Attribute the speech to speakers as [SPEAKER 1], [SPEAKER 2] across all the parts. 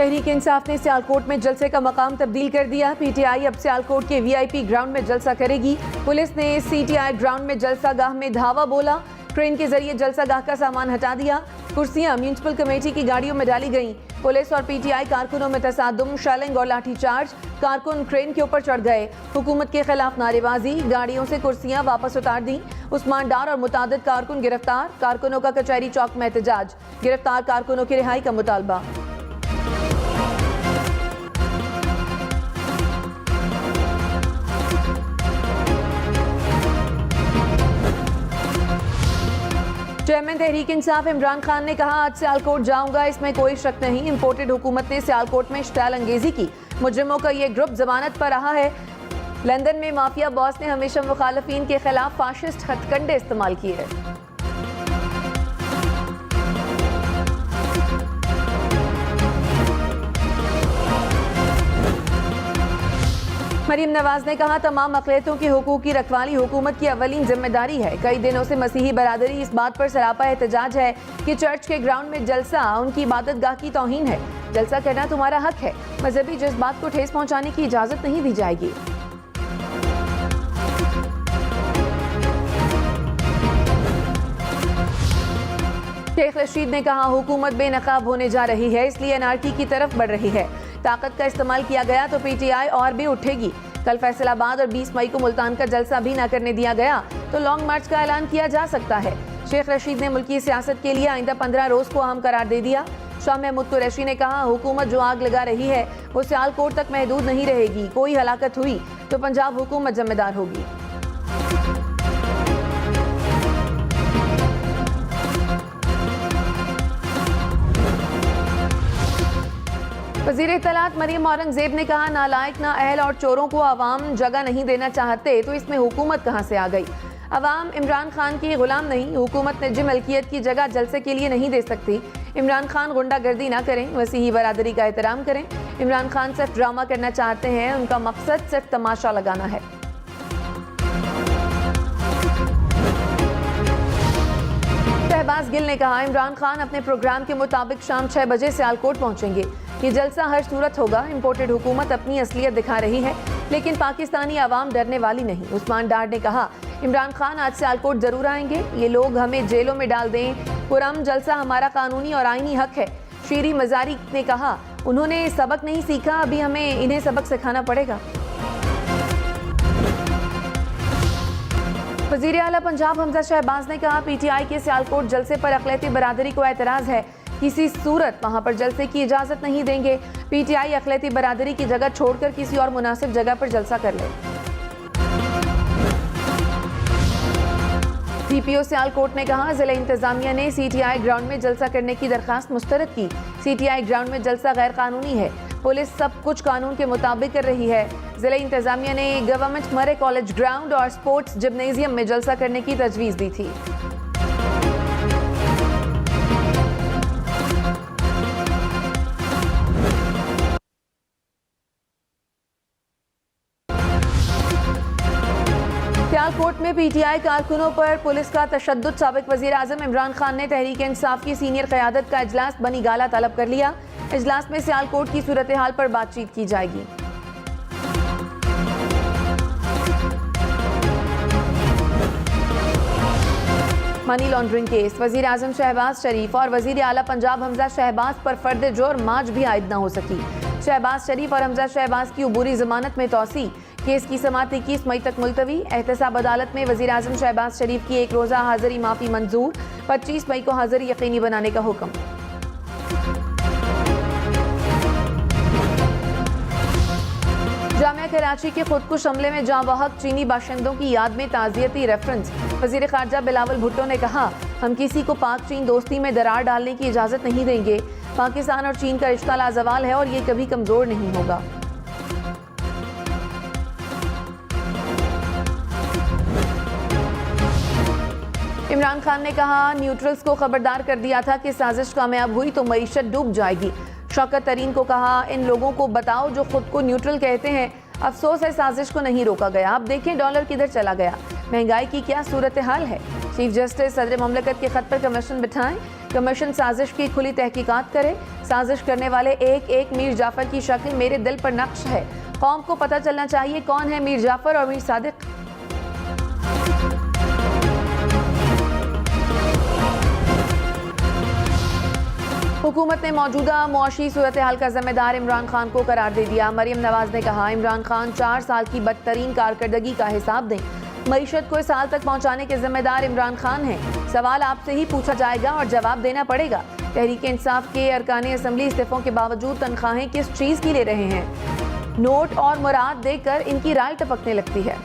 [SPEAKER 1] तहरीक इंसाफ ने सियालकोट में जलसे का मकाम तब्दील कर दिया। पीटीआई अब सियालकोट के वीआईपी ग्राउंड में जलसा करेगी। पुलिस ने सीटीआई ग्राउंड में जलसा गाह में धावा बोला। ट्रेन के जरिए जलसा गाह का सामान हटा दिया। कुर्सियां म्यूनिसिपल कमेटी की गाड़ियों में डाली गईं। पुलिस और पीटीआई कारकुनों में तसादुम, शेलिंग और लाठीचार्ज। कारकुन ट्रेन के ऊपर चढ़ गए। हुकूमत के खिलाफ नारेबाजी। गाड़ियों से कुर्सियां वापस उतार दी। उस्मान डार और मुतादिद कारकुन गिरफ्तार। कारकुनों का कचहरी चौक में एहतजाज। गिरफ्तार कारकुनों की रिहाई का मुतालबा। चेयरमैन तहरीक इंसाफ इमरान खान ने कहा, आज सियालकोट जाऊंगा, इसमें कोई शक नहीं। इंपोर्टेड हुकूमत ने सियालकोट में स्टाइल अंगेजी की। मुजरिमों का ये ग्रुप जमानत पर रहा है। लंदन में माफिया बॉस ने हमेशा मुखालफीन के खिलाफ फाशिस्ट हथकंडे इस्तेमाल किए। मरीम नवाज ने कहा, तमाम अक़लियतों की हुकूक की रखवाली हुकूमत की अवलीन जिम्मेदारी है। कई दिनों से मसीही बरादरी इस बात पर सरापा एहतजाज है कि चर्च के ग्राउंड में जलसा उनकी इबादत गाह की तौहीन है। जलसा करना तुम्हारा हक है। मजहबी जज्बात को ठेस पहुंचाने की इजाजत नहीं दी जाएगी। शेख रशीद ने कहा, हुकूमत बेनकाब होने जा रही है, इसलिए एनआरकी की तरफ बढ़ रही है। ताकत का इस्तेमाल किया गया तो पीटीआई और भी उठेगी। कल फैसलाबाद और 20 मई को मुल्तान का जलसा भी न करने दिया गया तो लॉन्ग मार्च का ऐलान किया जा सकता है। शेख रशीद ने मुल्की सियासत के लिए आइंदा 15 रोज को अहम करार दे दिया। शाह महमूद कुरैशी ने कहा, हुकूमत जो आग लगा रही है वो सियालकोट तक महदूद नहीं रहेगी। कोई हलाकत हुई तो पंजाब हुकूमत जिम्मेदार होगी। वज़ीर इत्तलात मरियम औरंगजेब ने कहा, नालायक, नाअहल और चोरों को अवाम जगह नहीं देना चाहते तो इसमें हुकूमत कहां से आ गई। अवाम इमरान खान की गुलाम नहीं। हुकूमत निजी मलकियत की जगह जलसे के लिए नहीं दे सकती। इमरान खान गुंडागर्दी ना करें, मसीही बरादरी का एहतराम करें। इमरान खान सिर्फ ड्रामा करना चाहते हैं, उनका मकसद सिर्फ तमाशा लगाना है। शहबाज गिल ने कहा, इमरान खान अपने प्रोग्राम के मुताबिक शाम 6 बजे सियालकोट पहुंचेंगे। ये जलसा हर सूरत होगा। इंपोर्टेड हुकूमत अपनी असलियत दिखा रही है लेकिन पाकिस्तानी आवाम डरने वाली नहीं। उस्मान डार ने कहा, इमरान खान आज सियालकोट जरूर आएंगे। ये लोग हमें जेलों में डाल दें, पुरअमन जलसा हमारा कानूनी और आईनी हक है। शीरी मजारी ने कहा, उन्होंने सबक नहीं सीखा, अभी हमें इन्हें सबक सिखाना पड़ेगा। वज़ीर आला पंजाब हमजा शहबाज ने कहा, पीटीआई के सियालकोट जलसे पर अक़लियती बरादरी को एतराज़ है। किसी सूरत वहां पर जलसे की इजाजत नहीं देंगे। पीटीआई अक़लियती बरादरी की जगह छोड़कर किसी और मुनासिब जगह पर जलसा कर ले। डीपीओ सियालकोट ने कहा, जिला इंतजामिया ने सीटीआई ग्राउंड में जलसा करने की दरखास्त मुस्तरद की। सीटीआई ग्राउंड में जलसा गैर कानूनी है। पुलिस सब कुछ कानून के मुताबिक कर रही है। जिला इंतजामिया ने गवर्नमेंट मरे कॉलेज ग्राउंड और स्पोर्ट्स जिम्नेजियम में जलसा करने की तजवीज़ दी थी। सियालकोट में पीटीआई कारकुनों पर पुलिस का तशद्दुद। साबिक वज़ीर आज़म इमरान खान ने तहरीक इंसाफ की सीनियर क़यादत का इजलास बनी गाला तलब कर लिया। इजलास में सियालकोट की सूरत हाल पर बातचीत की जाएगी। मनी लॉन्ड्रिंग केस, वज़ीर आज़म शहबाज शरीफ और वज़ीर आला पंजाब हमजा शहबाज पर फर्द जुर्म आज भी आयद न हो सकी। शहबाज शरीफ और हमजा शहबाज की उबूरी जमानत में तौसी। केस की समाअत 21 मई तक मुलतवी। एहतसाब अदालत में वज़ीर आज़म शहबाज शरीफ की एक रोज़ा हाज़िरी माफ़ी मंजूर। 25 मई को हाज़िरी यकीनी बनाने का हुक्म। जामिया कराची के खुदकुश हमले में जाँ बहक चीनी बाशिंदों की याद में ताज़ियती रेफरेंस। वज़ीर ख़ारजा बिलावल भुट्टो ने कहा, हम किसी को पाक चीन दोस्ती में दरार डालने की इजाज़त नहीं देंगे। पाकिस्तान और चीन का रिश्ता लाजवाल है और ये कभी कमज़ोर नहीं होगा। इमरान खान ने कहा, न्यूट्रल्स को खबरदार कर दिया था कि साजिश कामयाब हुई तो मईशत डूब जाएगी। शौकत तरीन को कहा, इन लोगों को बताओ जो खुद को न्यूट्रल कहते हैं। अफसोस है साजिश को नहीं रोका गया। अब देखें डॉलर किधर चला गया। महंगाई की क्या सूरत हाल है। चीफ जस्टिस सदर ममलकत के खत पर कमीशन बिठाएं। कमीशन साजिश की खुली तहकीकात करे। साजिश करने वाले एक मीर जाफर की शक्ल मेरे दिल पर नक्श है। कौम को पता चलना चाहिए कौन है मीर जाफर और मीर सादिक। हुकूमत ने मौजूदा मुआशी सूरत हाल का जिम्मेदार इमरान खान को करार दे दिया। मरियम नवाज ने कहा, इमरान खान 4 साल की बदतरीन कारकर्दगी का हिसाब दें। मईशत को इस हाल तक पहुंचाने के जिम्मेदार इमरान खान हैं। सवाल आपसे ही पूछा जाएगा और जवाब देना पड़ेगा। तहरीक इंसाफ के अरकान असम्बली इस्तीफों के बावजूद तनख्वाहें किस चीज़ की ले रहे हैं? नोट और मुराद देकर इनकी राय टपकने लगती है।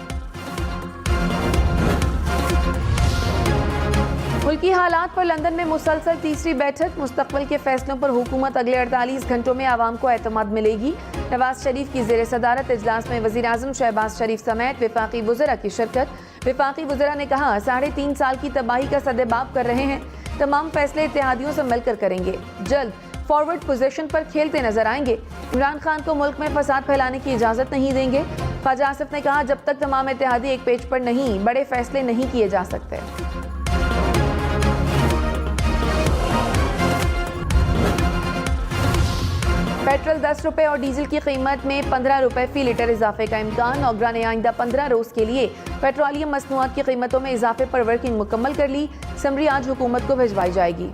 [SPEAKER 1] मुल्की हालात पर लंदन में मुसलसल तीसरी बैठक। मुस्तकबिल के फैसलों पर हुकूमत अगले 48 घंटों में आवाम को एतमाद मिलेगी। नवाज शरीफ की ज़ेर सदारत इजलास में वज़ीर आज़म शहबाज शरीफ समेत विफाकी वज़रा की शिरकत। विफाकी वज़रा ने कहा, 3.5 साल की तबाही का सदेबाब कर रहे हैं। तमाम फैसले इत्तेहादियों से मिलकर करेंगे। जल्द फॉरवर्ड पोजीशन पर खेलते नजर आएंगे। इमरान खान को मुल्क में फसाद फैलाने की इजाज़त नहीं देंगे। ख्वाजा आसिफ ने कहा, जब तक तमाम इत्तेहादी एक पेज पर नहीं, बड़े फैसले नहीं किए जा सकते। पेट्रोल 10 रुपए और डीजल की कीमत में 15 रुपए फी लीटर इजाफे का इम्कान। और ने आइंदा 15 रोज के लिए पेट्रोलियम मसनूआत की कीमतों में इजाफे पर वर्किंग मुकम्मल कर ली। समरी आज हुकूमत को भिजवाई जाएगी।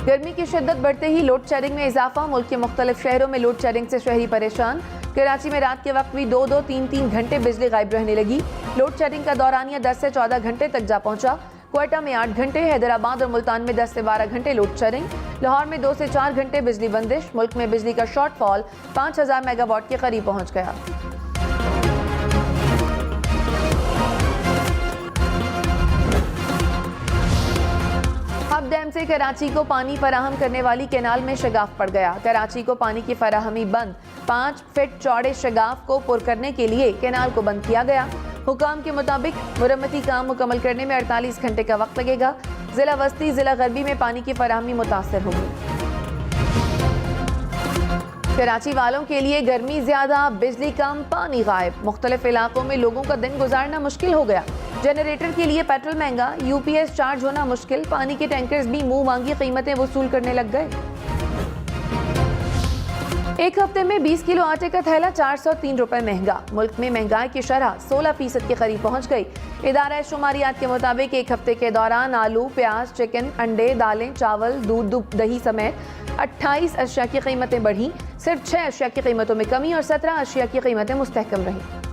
[SPEAKER 1] गर्मी की शिद्दत बढ़ते ही लोड शेडिंग में इजाफा। मुल्क के मुख्तलिफ शहरों में लोड शेडिंग से शहरी परेशान। कराची में रात के वक्त भी 2-2, 3-3 घंटे बिजली गायब रहने लगी। लोड शेडिंग का दौरानिया 10 से 14 घंटे तक जा पहुंचा। क्वेटा में 8 घंटे, हैदराबाद और मुल्तान में 10 से 12 घंटे लोड शेडिंग। लाहौर में 2 से 4 घंटे बिजली बंदिश। मुल्क में बिजली का शॉर्टफॉल 5000 मेगावाट के करीब पहुंच गया। हब डैम से कराची को पानी फराहम करने वाली कैनाल में शगाफ पड़ गया। कराची को पानी की फराहमी बंद। 5 फीट चौड़े शगाफ को पुर करने के लिए कैनाल को बंद किया गया। हुकाम के मुताबिक मुरम्मती काम मुकम्मल करने में 48 घंटे का वक्त लगेगा। जिला वस्ती, जिला गरबी में पानी की फराहमी मुतासर होगी। कराची वालों के लिए गर्मी ज्यादा, बिजली कम, पानी गायब। मुख्तलिफ इलाकों में लोगों का दिन गुजारना मुश्किल हो गया। जनरेटर के लिए पेट्रोल महंगा, यूपीएस चार्ज होना मुश्किल। पानी के टैंकर्स भी मुंह मांगी कीमतें वसूल करने लग गए। एक हफ्ते में 20 किलो आटे का थैला 403 रुपए महंगा। मुल्क में महंगाई की शरह 16% के करीब पहुंच गई। इदारा शुमारियात के मुताबिक एक हफ्ते के दौरान आलू, प्याज, चिकन, अंडे, दालें, चावल, दूध, दही समेत 28 अशिया की कीमतें बढ़ी। सिर्फ 6 अशिया की कीमतों में कमी और 17 अशिया की कीमतें मुस्तहकम रही।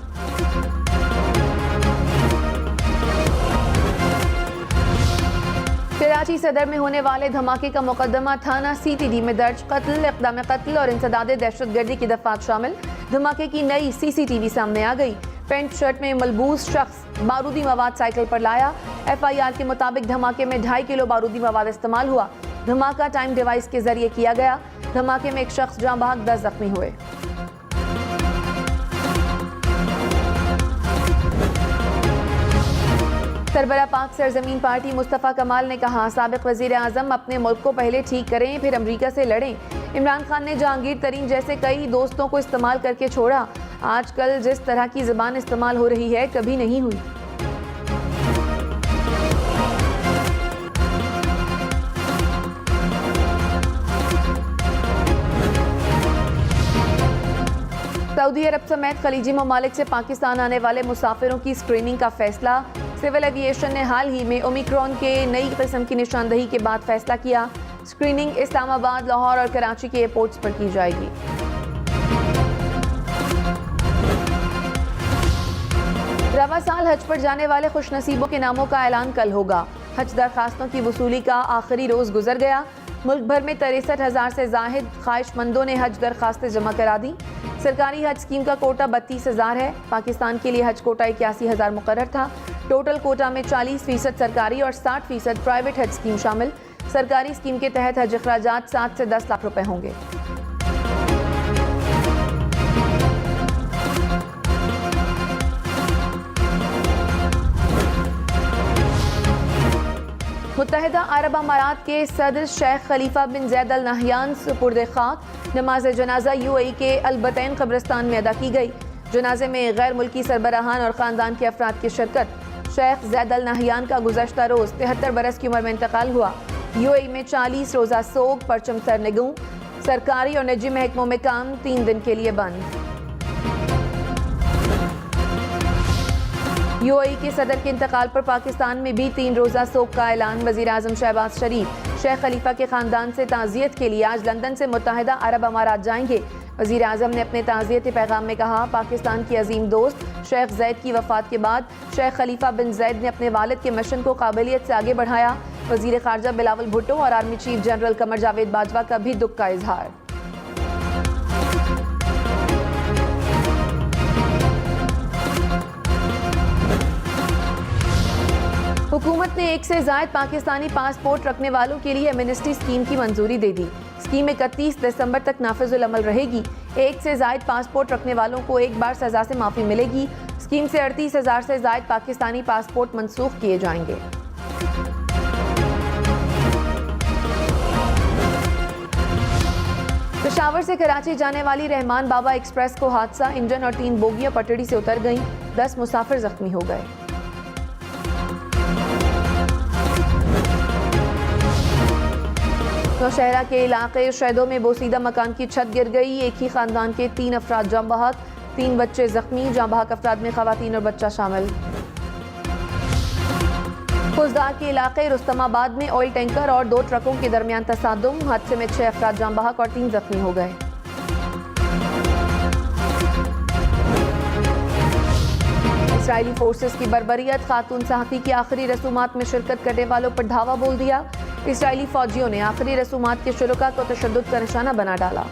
[SPEAKER 1] कराची सदर में होने वाले धमाके का मुकदमा थाना सीटीडी में दर्ज। कत्ल, इक़दाम कत्ल और इंसदाद दहशतगर्दी की दफात शामिल। धमाके की नई सीसीटीवी सामने आ गई। पेंट शर्ट में मलबूस शख्स बारूदी मवाद साइकिल पर लाया। एफआईआर के मुताबिक धमाके में 2.5 किलो बारूदी मवाद इस्तेमाल हुआ। धमाका टाइम डिवाइस के जरिए किया गया। धमाके में एक शख्स जाँ बहक 10 जख्मी हुए। सरबरा पाक सरजमीन पार्टी मुस्तफ़ा कमाल ने कहा, साबिक वज़ीर आज़म अपने मुल्क को पहले ठीक करें, फिर अमरीका से लड़ें। इमरान खान ने जहांगीर तरीन जैसे कई दोस्तों को इस्तेमाल करके छोड़ा। आजकल जिस तरह की ज़बान इस्तेमाल हो रही है, कभी नहीं हुई। सऊदी अरब समेत खलीजी ममालिक से पाकिस्तान आने वाले मुसाफिरों की स्क्रीनिंग का फैसला। सिविल एविएशन ने हाल ही में ओमिक्रॉन के नई किस्म की निशानदही के बाद फैसला किया। स्क्रीनिंग इस्लामाबाद, लाहौर और कराची के एयरपोर्ट्स पर की जाएगी। रवा साल हज पर जाने वाले खुशनसीबों के नामों का ऐलान कल होगा। हज दरखास्तों की वसूली का आखिरी रोज गुजर गया। मुल्क भर में 63,000 से जाहिद ख्वाहिशमंदों ने हज दरखास्तें जमा करा दी। सरकारी हज स्कीम का कोटा 32,000 है। पाकिस्तान के लिए हज कोटा 81,000 मुकर्रर था। टोटल कोटा में 40% सरकारी और 60% प्राइवेट हज स्कीम शामिल। सरकारी स्कीम के तहत हज अखराजात 7 से 10 लाख रुपए होंगे। मुत्तहिदा अरब अमारात के सदर शेख खलीफा बिन जैद अल नहयान सुपुर्द खाक। नमाज जनाजा UAE के अलबतैन कब्रिस्तान में अदा की गई। जनाजे में गैर मुल्की सरबराहान और ख़ानदान के अफराद की शिरकत। शेख जैद अल नहयान का गुज़श्ता रोज़ 73 बरस की उम्र में इंतकाल हुआ। UAE में 40 रोज़ा सोग, परचम सरनगू, सरकारी और निजी महकमों में काम 3 दिन के लिए बंद। UAE के सदर के इंतकाल पर पाकिस्तान में भी 3 रोज़ा सोग का ऐलान। वज़ीर आज़म शहबाज शरीफ शेख खलीफा के ख़ानदान से ताज़ियत के लिए आज लंदन से मुत्तहिदा अरब अमारात जाएंगे। वज़ीर आज़म ने अपने ताज़ियती पैगाम में कहा, पाकिस्तान की अजीम दोस्त शेख जैद की वफ़ात के बाद शेख खलीफा बिन जैद ने अपने वालिद के मिशन को काबिलियत से आगे बढ़ाया। वज़ीर ख़ारजा बिलावल भुट्टो और army chief general Qamar Javed Bajwa का भी दुख का इजहार। हुकूमत ने 1 से ज़ायद पाकिस्तानी पासपोर्ट रखने वालों के लिए एमनेस्टी स्कीम की मंजूरी दे दी। स्कीम 31 दिसंबर तक नाफिजुल अमल रहेगी। 1 से ज़ायद पासपोर्ट रखने वालों को एक बार सज़ा से माफ़ी मिलेगी। स्कीम से 38,000 से ज़ायद पाकिस्तानी पासपोर्ट मनसूख किए जाएंगे। पेशावर से कराची जाने वाली रहमान बाबा एक्सप्रेस को हादसा, इंजन और 3 बोगियां पटड़ी से उतर गईं। 10 मुसाफिर जख्मी हो गए। नौशहरा के इलाके शहदों में बोसीदा मकान की छत गिर गई। एक ही खानदान के 3 अफराद जाँ बहक, 3 बच्चे जख्मी। जाँ बहक अफराद में खवातीन और बच्चा शामिल। फौजदार के इलाके रुस्तमाबाद में ऑयल टैंकर और 2 ट्रकों के दरमियान तसादुम। हादसे में 6 अफराद जाँ बहक और 3 जख्मी हो गए। इसराइली फोर्सेस की बर्बरियत, खातून सहाफ़ी की आखिरी रसूमात में शिरकत करने वालों पर धावा बोल दिया। इसराइली फौजियों ने आखिरी रसूमात के शुरुका को तशद्दुद का निशाना बना डाला।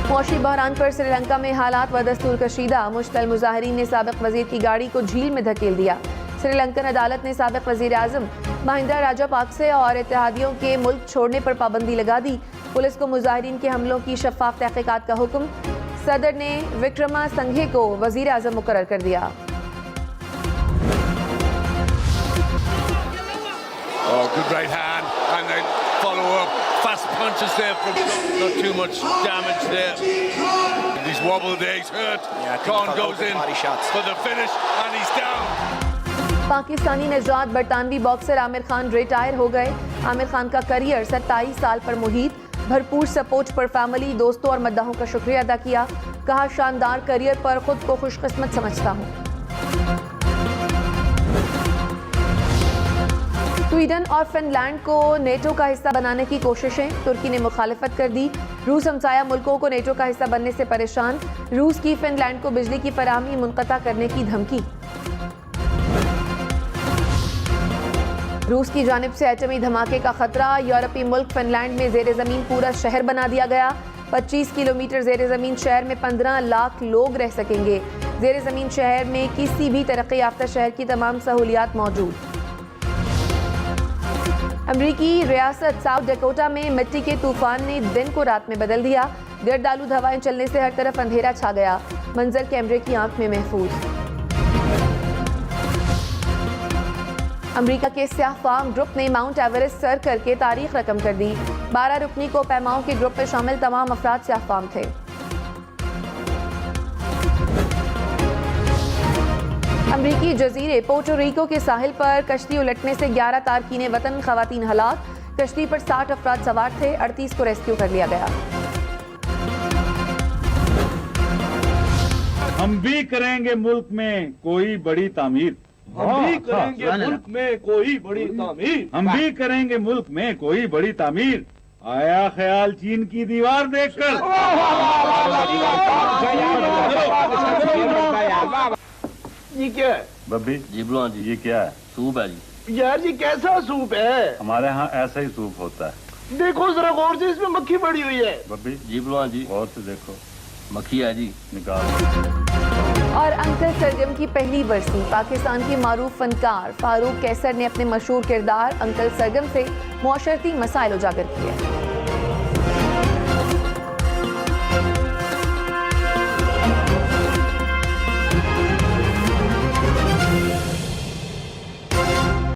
[SPEAKER 1] मौशी बहरान पर श्रीलंका में हालात बदस्तूर कशीदा। मुश्तल मुजाहिरीन ने साबिक वजीर की गाड़ी को झील में धकेल दिया। श्रीलंकन अदालत ने साबिक वजीर आजम महिंदा राजापाक्से और इत्तेहादियों के मुल्क छोड़ने पर पाबंदी लगा दी। पुलिस को मुजाहिरीन के हमलों की शफाफ तहकीकात का हुक्म। सदर ने विक्रमासिंघे को वजीर आजम मुकर्रर कर दिया।
[SPEAKER 2] Oh, good right hand, and then follow up. Fast punches there from not too much damage there. He's wobbled there, he's hurt. Khan goes in for the finish, and he's down.
[SPEAKER 1] Pakistani नजात बरतानवी boxer Amir Khan retire हो गए। आमिर खान का career 27 साल पर मुहित। भरपूर support पर family, दोस्तों और मद्दाहों का शुक्रिया अदा किया। कहा, शानदार करियर पर खुद को खुशकिस्मत समझता हूँ। स्वीडन और फिनलैंड को नेटो का हिस्सा बनाने की कोशिशें, तुर्की ने मुखालिफत कर दी। रूस हमसाया मुल्कों को नेटो का हिस्सा बनने से परेशान। रूस की फिनलैंड को बिजली की फराहमी मुनक़ता करने की धमकी। रूस की जानिब से एटमी धमाके का खतरा। यूरोपीय मुल्क फिनलैंड में जेर ज़मीन पूरा शहर बना दिया गया। 25 किलोमीटर जेर ज़मीन शहर में 15 लाख लोग रह सकेंगे। जेर ज़मीन शहर में किसी भी तरक्की याफ्ता शहर की तमाम सहूलियात मौजूद। अमरीकी रियासत साउथ डकोटा में मिट्टी के तूफान ने दिन को रात में बदल दिया। गर्द आलूद हवाएं चलने से हर तरफ अंधेरा छा गया। मंजर कैमरे की आंख में महफूज। अमेरिका के स्याह फार्म ग्रुप ने माउंट एवरेस्ट सर करके तारीख रकम कर दी। 12 रुकनी कोपैमाओं के ग्रुप में शामिल तमाम अफराद स्याह फार्म थे। अमरीकी जजीरे पोर्टो रिको के साहिल पर कश्ती उलटने से 11 तारकीन वतन खवातीन हलाक। कश्ती पर 60 अफराद सवार थे। 38 को रेस्क्यू कर लिया गया।
[SPEAKER 3] हम भी करेंगे मुल्क में कोई बड़ी तामीर।
[SPEAKER 4] हम भी करेंगे मुल्क में कोई बड़ी तामीर।
[SPEAKER 3] हम भी करेंगे मुल्क में कोई बड़ी तामीर। आया ख्याल चीन की दीवार देखकर।
[SPEAKER 4] ये क्या है?
[SPEAKER 3] बब्बी
[SPEAKER 5] जी बुलवान जी,
[SPEAKER 3] ये क्या है?
[SPEAKER 5] सूप है जी।
[SPEAKER 4] यार ये कैसा सूप है?
[SPEAKER 3] हमारे यहाँ ऐसा ही सूप होता है।
[SPEAKER 4] देखो जरा गौर से, इसमें मक्खी पड़ी हुई है।
[SPEAKER 3] बब्बी
[SPEAKER 5] जी बुलवान जी,
[SPEAKER 3] गौर से देखो,
[SPEAKER 5] मक्खी है जी।
[SPEAKER 3] निकाल।
[SPEAKER 1] और अंकल सरगम की पहली बरसी। पाकिस्तान के मारूफ फनकार फारूक कैसर ने अपने मशहूर किरदार अंकल सरगम से मुआशरती मसाइल उजागर किए।